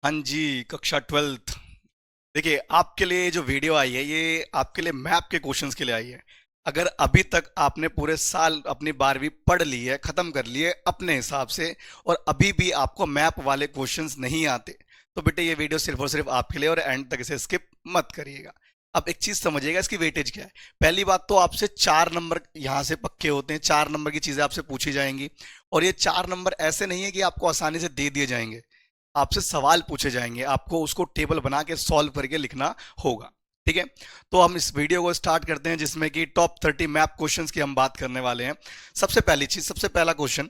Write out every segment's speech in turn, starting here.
हाँ जी, कक्षा 12th। देखिए, आपके लिए ये जो वीडियो आई है ये आपके लिए मैप के क्वेश्चंस के लिए आई है। अगर अभी तक आपने पूरे साल अपनी 12वीं पढ़ ली है, खत्म कर ली है अपने हिसाब से, और अभी भी आपको मैप वाले क्वेश्चंस नहीं आते, तो बेटे ये वीडियो सिर्फ और सिर्फ आपके लिए, और एंड तक इसे स्किप मत करिएगा। अब एक चीज समझिएगा, इसकी वेटेज क्या है। पहली बात तो आपसे 4 नंबर यहाँ से पक्के होते हैं, 4 नंबर की चीजें आपसे पूछी जाएंगी। और ये 4 नंबर ऐसे नहीं है कि आपको आसानी से दे दिए जाएंगे, आपसे सवाल पूछे जाएंगे, आपको उसको टेबल बना के सॉल्व करके लिखना होगा। ठीक है, तो हम इस वीडियो को स्टार्ट करते हैं जिसमें कि टॉप 30 मैप क्वेश्चंस की हम बात करने वाले हैं। सबसे पहली चीज, सबसे पहला क्वेश्चन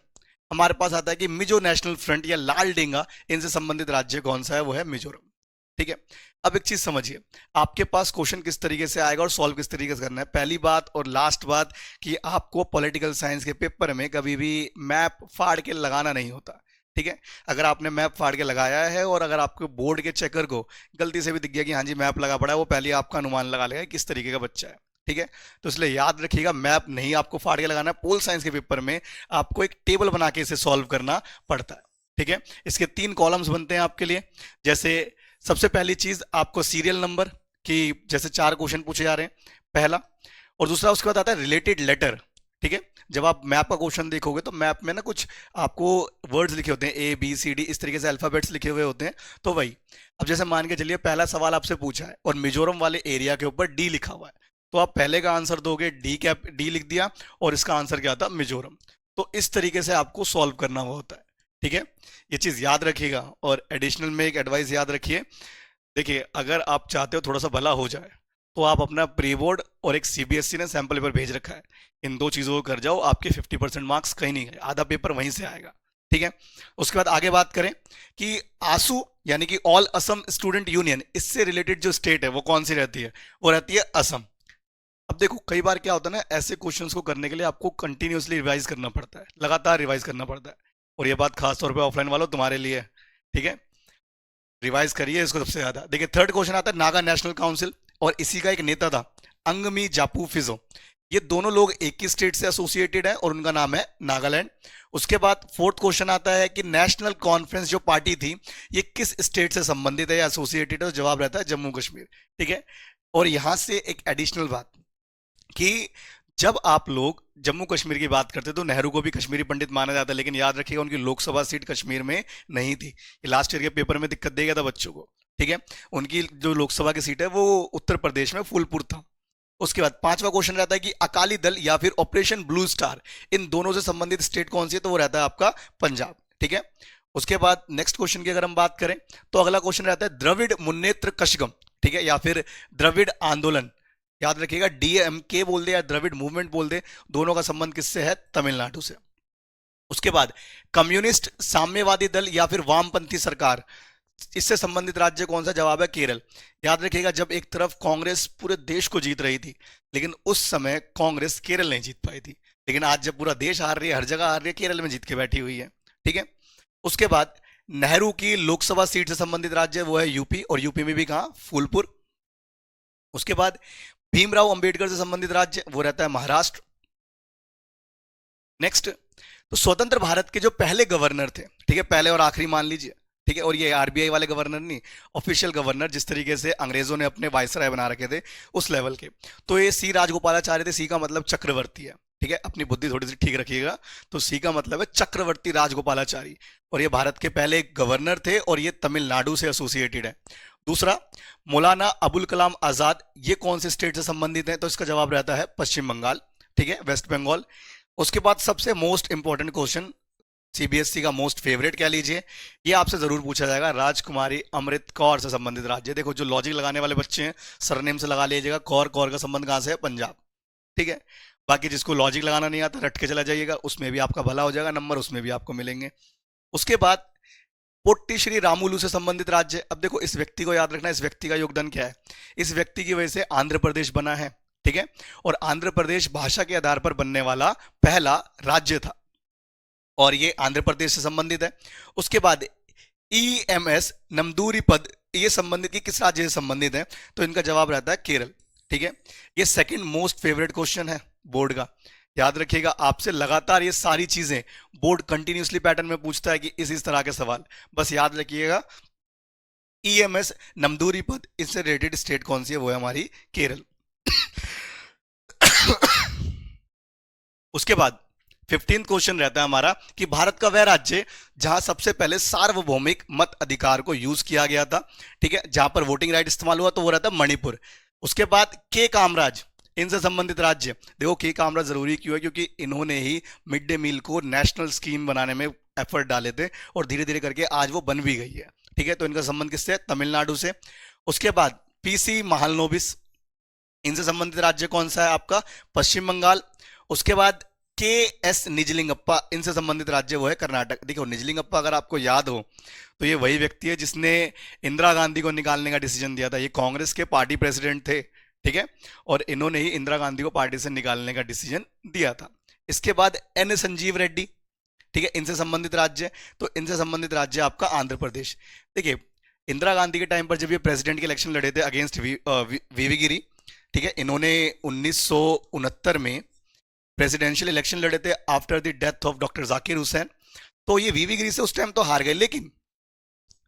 हमारे पास आता है कि मिजो नेशनल फ्रंट या लाल डेंगा, इनसे संबंधित राज्य कौन सा है? वो है मिजोरम। ठीक है, अब एक चीज समझिए, आपके पास क्वेश्चन किस तरीके से आएगा और सॉल्व किस तरीके से करना है। पहली बात और लास्ट बात कि आपको पॉलिटिकल साइंस के पेपर में कभी भी मैप फाड़ के लगाना नहीं होता। ठीक है, अगर आपने मैप फाड़ के लगाया है और अगर आपके बोर्ड के चेकर को गलती से भी दिख गया कि हाँ जी मैप लगा पड़ा है, वो पहले आपका अनुमान लगा लेगा कि किस तरीके का बच्चा है। ठीक है, तो इसलिए याद रखिएगा, मैप नहीं आपको फाड़ के लगाना है। पोल साइंस के पेपर में आपको एक टेबल बना के इसे सॉल्व करना पड़ता है। ठीक है, इसके 3 कॉलम्स बनते हैं आपके लिए। जैसे सबसे पहली चीज आपको सीरियल नंबर, कि जैसे 4 क्वेश्चन पूछे जा रहे हैं, पहला। और दूसरा उसके बाद आता है रिलेटेड लेटर। ठीक है, जब आप मैप का क्वेश्चन देखोगे तो मैप में ना कुछ आपको वर्ड्स लिखे होते हैं, A B C D, इस तरीके से अल्फाबेट्स लिखे हुए होते हैं। तो वही, अब जैसे मान के चलिए पहला सवाल आपसे पूछा है और मिजोरम वाले एरिया के ऊपर डी लिखा हुआ है, तो आप पहले का आंसर दोगे, डी क्या, डी लिख दिया, और इसका आंसर क्या था? मिजोरम। तो इस तरीके से आपको सॉल्व करना हुआ होता है। ठीक है, ये चीज याद रखिएगा। और एडिशनल में एक एडवाइस याद रखिए, देखिए अगर आप चाहते हो थोड़ा सा भला हो जाए, तो आप अपना प्री बोर्ड और एक CBSE ने सैंपल पेपर भेज रखा है, इन 2 चीज़ों को कर जाओ, आपके 50% मार्क्स कहीं नहीं गए, आधा पेपर वहीं से आएगा। ठीक है, उसके बाद आगे बात करें कि आसू यानी कि ऑल असम स्टूडेंट यूनियन, इससे रिलेटेड जो स्टेट है वो कौन सी रहती है? वो रहती है असम। अब देखो कई बार क्या होता है ना, ऐसे क्वेश्चंस को करने के लिए आपको कंटिन्यूअसली रिवाइज करना पड़ता है, लगातार रिवाइज करना पड़ता है। और ये बात खास तौर पे ऑफलाइन वालों तुम्हारे लिए है। ठीक है, रिवाइज करिए इसको सबसे ज्यादा। देखिए थर्ड क्वेश्चन आता है नागा नेशनल काउंसिल, और इसी का एक नेता था अंगमी जापू फिजो। ये दोनों लोग एक ही स्टेट से एसोसिएटेड है और उनका नाम है नागालैंड। उसके बाद फोर्थ क्वेश्चन आता है कि नेशनल कॉन्फ्रेंस जो पार्टी थी, ये किस स्टेट से संबंधित है या एसोसिएटेड है? जवाब रहता है जम्मू कश्मीर। ठीक है, और यहां से एक एडिशनल बात कि जब आप लोग जम्मू कश्मीर की बात करते तो नेहरू को भी कश्मीरी पंडित माना जाता है, लेकिन याद रखिएगा उनकी लोकसभा सीट कश्मीर में नहीं थी। ये लास्ट ईयर के पेपर में दिक्कत देगा था बच्चों को। ठीक है, उनकी जो लोकसभा की सीट है वो उत्तर प्रदेश में फूलपुर था। उसके बाद पांचवा क्वेश्चन रहता है कि अकाली दल या फिर ऑपरेशन ब्लू स्टार, इन दोनों से संबंधित स्टेट कौन सी है? तो वो रहता है आपका पंजाब। ठीक है, उसके बाद नेक्स्ट क्वेश्चन की अगर हम बात करें तो अगला क्वेश्चन रहता है द्रविड़ मुन्नेत्र कशगम। ठीक है, या फिर द्रविड़ आंदोलन। याद रखिएगा, DMK बोल दे या द्रविड़ मूवमेंट बोल दे, दोनों का संबंध किससे है? तमिलनाडु से। उसके बाद कम्युनिस्ट साम्यवादी दल या फिर वामपंथी सरकार, इससे संबंधित राज्य कौन सा? जवाब है केरल। याद रखिएगा, जब एक तरफ कांग्रेस पूरे देश को जीत रही थी, लेकिन उस समय कांग्रेस केरल नहीं जीत पाई थी, लेकिन आज जब पूरा देश हार रही है, हर जगह हार रही है, केरल में जीत के बैठी हुई है। ठीक है, उसके बाद नेहरू की लोकसभा सीट से संबंधित राज्य वो है यूपी, और यूपी में भी कहा? फूलपुर। उसके बाद भीमराव अंबेडकर से संबंधित राज्य वो रहता है महाराष्ट्र। नेक्स्ट, तो स्वतंत्र भारत के जो पहले गवर्नर थे, ठीक है, पहले और आखिरी मान लीजिए। ठीक है, और ये RBI वाले गवर्नर नहीं, ऑफिशियल गवर्नर, जिस तरीके से अंग्रेजों ने अपने वायसराय बना रखे थे उस लेवल के। तो ये C राजगोपालाचार्य थे। C का मतलब चक्रवर्ती है। ठीक है, अपनी बुद्धि थोड़ी सी ठीक रखिएगा। तो C का मतलब है चक्रवर्ती राजगोपालाचारी, और ये भारत के पहले गवर्नर थे और ये तमिलनाडु से एसोसिएटेड है। दूसरा, मौलाना अबुल कलाम आजाद, ये कौन से स्टेट से संबंधित है? तो इसका जवाब रहता है पश्चिम बंगाल। ठीक है, वेस्ट बंगाल। उसके बाद सबसे मोस्ट इंपॉर्टेंट क्वेश्चन, CBSE का मोस्ट फेवरेट कह लीजिए, ये आपसे जरूर पूछा जाएगा, राजकुमारी अमृत कौर से संबंधित राज्य। देखो जो लॉजिक लगाने वाले बच्चे हैं, सरनेम से लगा लीजिएगा, कौर, कौर का संबंध कहां से है? पंजाब। ठीक है, बाकी जिसको लॉजिक लगाना नहीं आता रट के चला जाइएगा, उसमें भी आपका भला हो जाएगा, नंबर उसमें भी आपको मिलेंगे। उसके बाद पोट्टी श्री रामुलू से संबंधित राज्य। अब देखो इस व्यक्ति को याद रखना, इस व्यक्ति का योगदान क्या है। इस व्यक्ति की वजह से आंध्र प्रदेश बना है। ठीक है, और आंध्र प्रदेश भाषा के आधार पर बनने वाला पहला राज्य था, और ये आंध्र प्रदेश से संबंधित है। उसके बाद EMS नमदूरी पद, ये संबंधित, ये किस राज्य से संबंधित है? तो इनका जवाब रहता है केरल। ठीक है, ये सेकंड मोस्ट फेवरेट क्वेश्चन है बोर्ड का। याद रखिएगा, आपसे लगातार ये सारी चीजें बोर्ड कंटिन्यूसली पैटर्न में पूछता है कि इस तरह के सवाल, बस याद रखिएगा। ईएमएस नमदूरी पद, इससे रिलेटेड स्टेट कौन सी है, वो है हमारी केरल। उसके बाद 15th क्वेश्चन रहता है हमारा कि भारत का वह राज्य जहां सबसे पहले सार्वभौमिक मत अधिकार को यूज किया गया था, ठीक है, जहां पर वोटिंग राइट इस्तेमाल हुआ, तो वो रहता है मणिपुर। उसके बाद के कामराज, इनसे संबंधित राज्य, देखो के कामराज जरूरी क्यों है, क्योंकि इन्होंने ही मिड डे मील को नेशनल स्कीम बनाने में एफर्ट डाले थे और धीरे धीरे करके आज वो बन भी गई है, ठीक है। तो इनका संबंध किससे है, तमिलनाडु से। उसके बाद पीसी महालनोबिस, इनसे संबंधित राज्य कौन सा है आपका, पश्चिम बंगाल। उसके बाद के एस निजलिंगप्पा, इनसे संबंधित राज्य वो है कर्नाटक। देखो निजलिंगप्पा अगर आपको याद हो तो ये वही व्यक्ति है जिसने इंदिरा गांधी को निकालने का डिसीजन दिया था। ये कांग्रेस के पार्टी प्रेसिडेंट थे, ठीक है, और इन्होंने ही इंदिरा गांधी को पार्टी से निकालने का डिसीजन दिया था। इसके बाद एन संजीव रेड्डी, ठीक है, इनसे संबंधित राज्य, तो इनसे संबंधित राज्य आपका आंध्र प्रदेश। देखिए इंदिरा गांधी के टाइम पर जब ये प्रेसिडेंट के इलेक्शन लड़े थे अगेंस्ट वीवी गिरी, ठीक है, इन्होंने 1969 में प्रेसिडेंशियल इलेक्शन लड़े थे after the death of doctor Zakir Hussain. तो ये वीवी गिरी से उस टाइम तो हार गए, लेकिन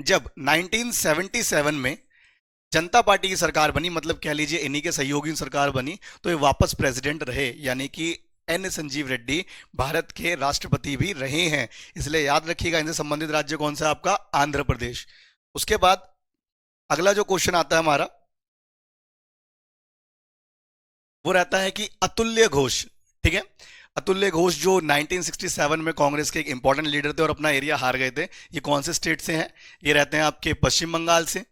जब 1977 में जनता पार्टी की सरकार बनी, मतलब कह लीजिए इन्हीं के सहयोगी सरकार बनी, तो ये वापस प्रेसिडेंट रहे, यानी कि एन संजीव रेड्डी भारत के राष्ट्रपति भी रहे हैं। इसलिए याद रखिएगा इनसे संबंधित राज्य कौन सा है आपका, आंध्र प्रदेश। उसके बाद अगला जो क्वेश्चन आता है हमारा वो रहता है कि अतुल्य घोष, ठीक है, अतुल्य घोष जो 1967 में कांग्रेस के एक इंपॉर्टेंट लीडर थे और अपना एरिया हार गए थे, ये कौन से स्टेट से हैं, ये रहते हैं आपके पश्चिम बंगाल से।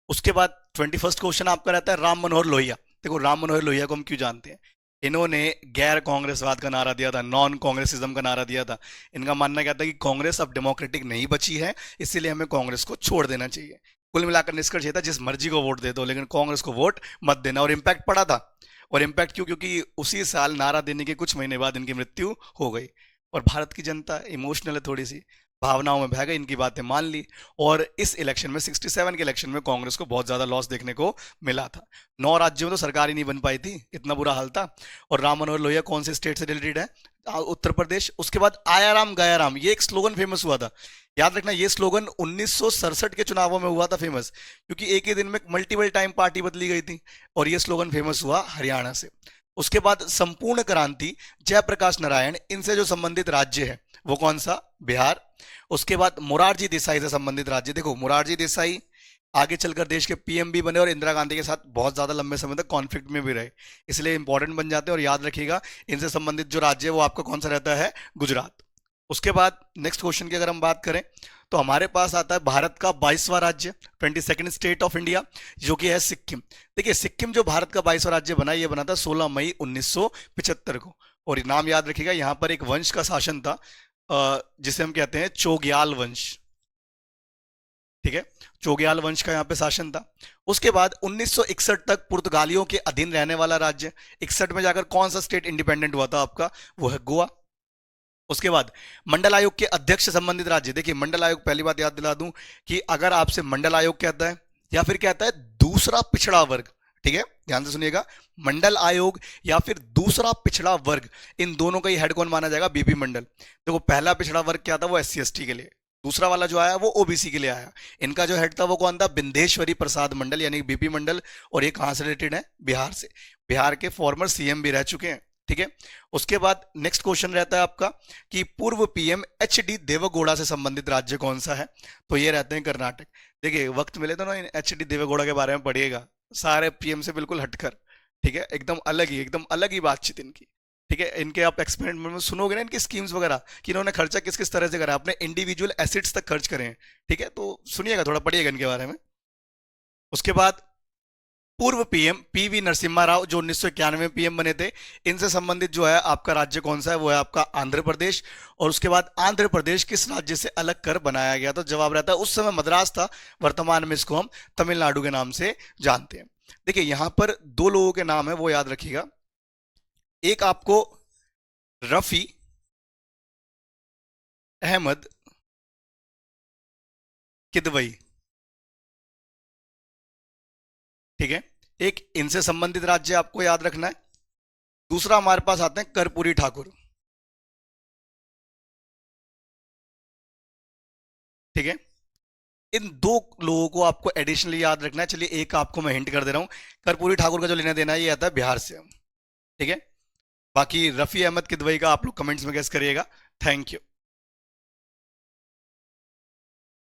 उसके बाद 21st क्वेश्चन आपका रहता है राम मनोहर लोहिया। देखो राम मनोहर लोहिया को हम क्यों जानते हैं, इन्होंने गैर कांग्रेसवाद का नारा दिया था, नॉन कांग्रेसिज्म का नारा दिया था। इनका मानना क्या था कि कांग्रेस अब डेमोक्रेटिक नहीं बची है, इसलिए हमें कांग्रेस को छोड़ देना चाहिए। कुल मिलाकर निष्कर्ष ये था जिस मर्जी को वोट दे दो लेकिन कांग्रेस को वोट मत देना। और इम्पैक्ट पड़ा था, और इम्पैक्ट क्यों, क्योंकि उसी साल नारा देने के कुछ महीने बाद इनकी मृत्यु हो गई। और भारत की जनता इमोशनल है, थोड़ी सी भावनाओं में बह गई, इनकी बातें मान ली, और इस इलेक्शन में 67 के इलेक्शन में कांग्रेस को बहुत ज्यादा लॉस देखने को मिला था। 9 राज्यों में तो सरकार ही नहीं बन पाई थी, इतना बुरा हाल था। और राम मनोहर लोहिया कौन से स्टेट से रिलेटेड है, उत्तर प्रदेश। उसके बाद आया राम गया राम, ये एक स्लोगन फेमस हुआ था, याद रखना ये स्लोगन 1967 के चुनावों में हुआ था फेमस, क्योंकि एक ही दिन में मल्टीपल टाइम पार्टी बदली गई थी, और ये स्लोगन फेमस हुआ हरियाणा से। उसके बाद संपूर्ण क्रांति, जयप्रकाश नारायण, इनसे जो संबंधित राज्य है वो कौन सा, बिहार। उसके बाद मोरारजी देसाई से संबंधित राज्य, देखो मोरारजी देसाई आगे चलकर देश के पीएम भी बने और इंदिरा गांधी के साथ बहुत ज्यादा लंबे समय तक कॉन्फ्लिक्ट में भी रहे, इसलिए इंपॉर्टेंट बन जाते हैं। और याद रखिएगा इनसे संबंधित जो राज्य है वो आपका कौन सा रहता है, गुजरात। उसके बाद नेक्स्ट क्वेश्चन की अगर हम बात करें तो हमारे पास आता है भारत का 22वां राज्य, 22nd स्टेट ऑफ इंडिया, जो कि है सिक्किम। देखिए सिक्किम जो भारत का 22वां राज्य बना, ये बना था 16 मई 1975 को। और ये नाम याद रखिएगा, यहां पर एक वंश का शासन था जिसे हम कहते हैं चोग्याल वंश, ठीक है, चोग्याल वंश का यहाँ पे शासन था। उसके बाद 1961 तक पुर्तगालियों के अधीन रहने वाला राज्य, 61 में जाकर कौन सा स्टेट इंडिपेंडेंट हुआ था आपका, वो है गोवा। उसके बाद मंडल आयोग के अध्यक्ष से संबंधित राज्य, देखिए मंडल आयोग, पहली बात याद दिला दूं कि अगर आपसे मंडल आयोग कहता है या फिर कहता है दूसरा पिछड़ा वर्ग, ठीक है, ध्यान से सुनिएगा, मंडल आयोग या फिर दूसरा पिछड़ा वर्ग, इन दोनों का ही हेड कौन माना जाएगा, बीपी मंडल। देखो पहला पिछड़ा वर्ग क्या था, वो एससी एसटी के लिए, दूसरा वाला जो आया वो ओबीसी के लिए आया। इनका जो हेड था वो कौन था, बिंदेश्वरी प्रसाद मंडल, यानी बीपी मंडल। और ये कहां से रिलेटेड है, बिहार से, बिहार के फॉर्मर सीएम भी रह चुके हैं, ठीक है। उसके बाद नेक्स्ट क्वेश्चन रहता है आपका कि पूर्व पीएम एच डी देवगौड़ा से संबंधित राज्य कौन सा है, तो ये रहते हैं कर्नाटक। देखिए वक्त मिले तो ना एच डी देवगौड़ा के बारे में पढ़िएगा, सारे पीएम से बिल्कुल हटकर, ठीक है, एकदम अलग ही बातचीत इनकी, ठीक है। इनके आप एक्सपेरिमेंट में सुनोगे ना इनकी स्कीम्स वगैरह कि इन्होंने खर्चा किस किस तरह से करा, अपने इंडिविजुअल एसेट्स तक खर्च करें, ठीक है, तो सुनिएगा, थोड़ा पढ़िएगा इनके बारे में। उसके बाद पूर्व पीएम पीवी नरसिम्हा राव जो 1991 में पीएम बने थे, इनसे संबंधित जो है आपका राज्य कौन सा है, वो है आपका आंध्र प्रदेश। और उसके बाद आंध्र प्रदेश किस राज्य से अलग कर बनाया गया, तो जवाब रहता है उस समय मद्रास था, वर्तमान में इसको हम तमिलनाडु के नाम से जानते हैं। देखिए यहां पर 2 लोगों के नाम है वो याद रखिएगा, एक आपको रफी अहमद किदवई, ठीक है, एक इनसे संबंधित राज्य आपको याद रखना है। दूसरा हमारे पास आते हैं कर्पूरी ठाकुर, ठीक है, इन दो लोगों को आपको एडिशनली याद रखना है। चलिए एक आपको मैं हिंट कर दे रहा हूँ, कर्पूरी ठाकुर का जो लेना देना है ये आता है बिहार से, ठीक है। बाकी रफ़ी अहमद किदवई का आप लोग कमेंट्स में गेस करिएगा। Thank you.